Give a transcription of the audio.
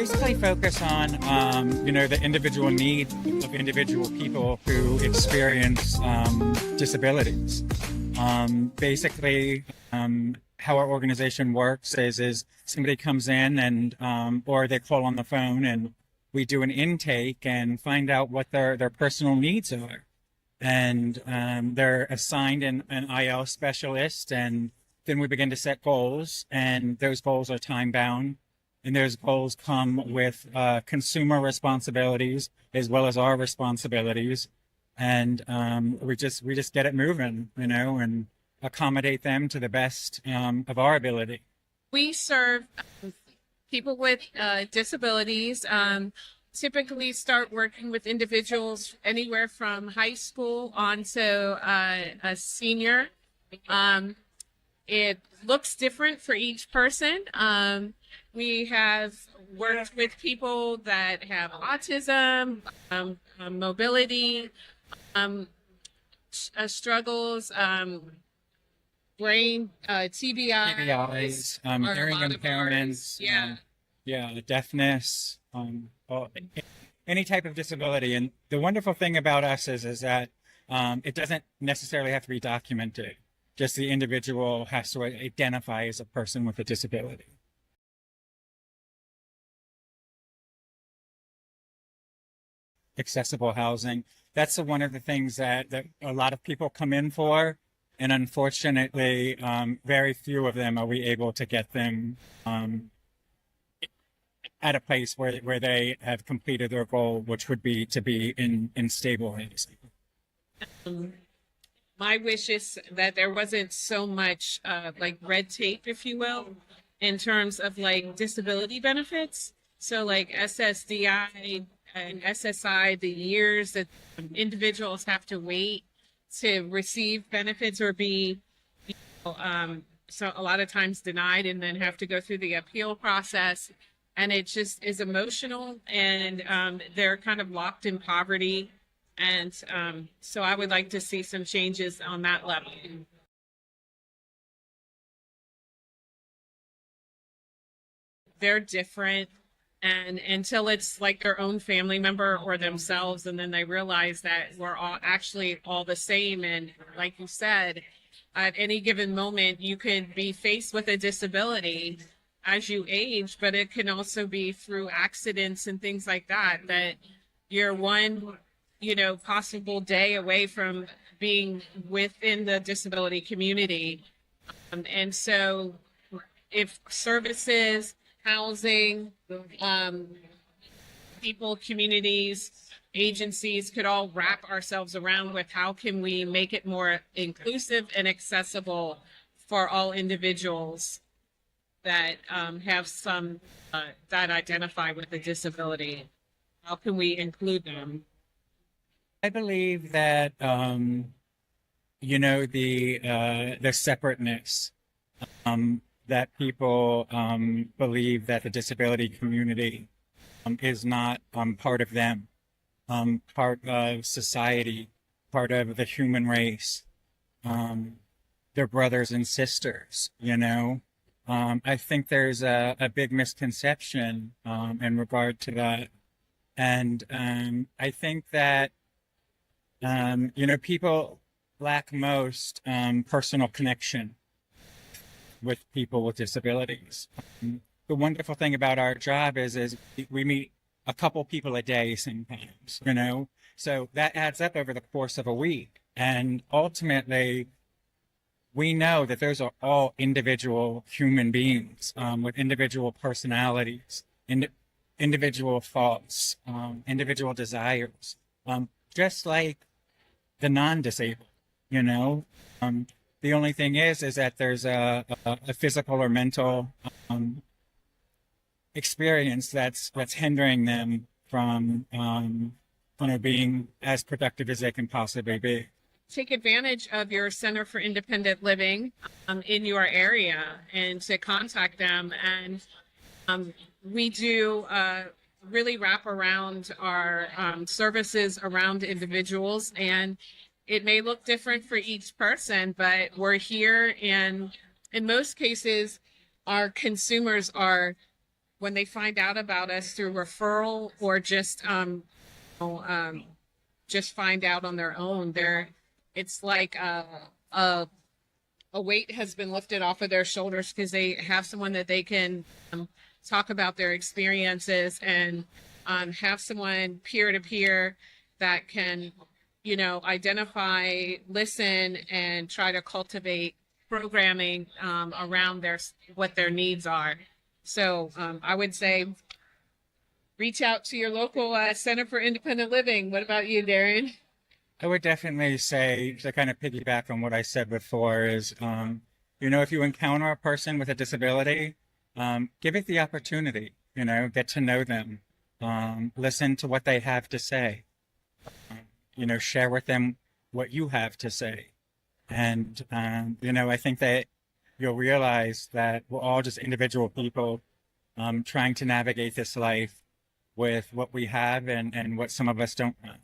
basically focus on, the individual needs of individual people who experience disabilities. Basically, how our organization works is somebody comes in and or they call on the phone and we do an intake and find out what their personal needs are. And they're assigned an IL specialist, and then we begin to set goals, and those goals are time bound. And those goals come with consumer responsibilities as well as our responsibilities. And we just get it moving, and accommodate them to the best of our ability. We serve people with disabilities. Typically start working with individuals anywhere from high school on to a senior. It looks different for each person. We have worked with people that have autism, mobility struggles, brain, TBIs, hearing impairments, deafness, any type of disability. And the wonderful thing about us is that it doesn't necessarily have to be documented. Just the individual has to identify as a person with a disability. Accessible housing. That's one of the things that a lot of people come in for. And unfortunately, very few of them are we able to get them at a place where they have completed their goal, which would be to be in stable housing. My wish is that there wasn't so much red tape, if you will, in terms of disability benefits. So SSDI and SSI, the years that individuals have to wait to receive benefits or be, so a lot of times denied and then have to go through the appeal process. And it just is emotional, and they're kind of locked in poverty. And so I would like to see some changes on that level. They're different, and until it's like their own family member or themselves, and then they realize that we're all actually all the same. And like you said, at any given moment, you could be faced with a disability as you age, but it can also be through accidents and things like that, that you're one possible day away from being within the disability community. And so if services, housing, people, communities, agencies could all wrap ourselves around with how can we make it more inclusive and accessible for all individuals that have some, that identify with a disability. How can we include them? I believe that the separateness that people believe that the disability community is not part of them, part of society, part of the human race, their brothers and sisters. I think there's a big misconception in regard to that, and I think that people lack most personal connection with people with disabilities. The wonderful thing about our job is we meet a couple people a day sometimes, so that adds up over the course of a week. And ultimately, we know that those are all individual human beings with individual personalities, individual thoughts, individual desires, just like the non-disabled, The only thing is that there's a physical or mental experience that's hindering them from being as productive as they can possibly be. Take advantage of your Center for Independent Living in your area and to contact them. And we do really wrap around our services around individuals, and it may look different for each person, but we're here, and in most cases, our consumers are when they find out about us through referral or just find out on their own, it's like a weight has been lifted off of their shoulders because they have someone that they can talk about their experiences and have someone peer to peer that can, identify, listen, and try to cultivate programming around what their needs are. So I would say reach out to your local Center for Independent Living. What about you, Darren? I would definitely say, to kind of piggyback on what I said before, is, if you encounter a person with a disability, give it the opportunity, get to know them, listen to what they have to say, share with them what you have to say. And, I think that you'll realize that we're all just individual people trying to navigate this life with what we have and what some of us don't have.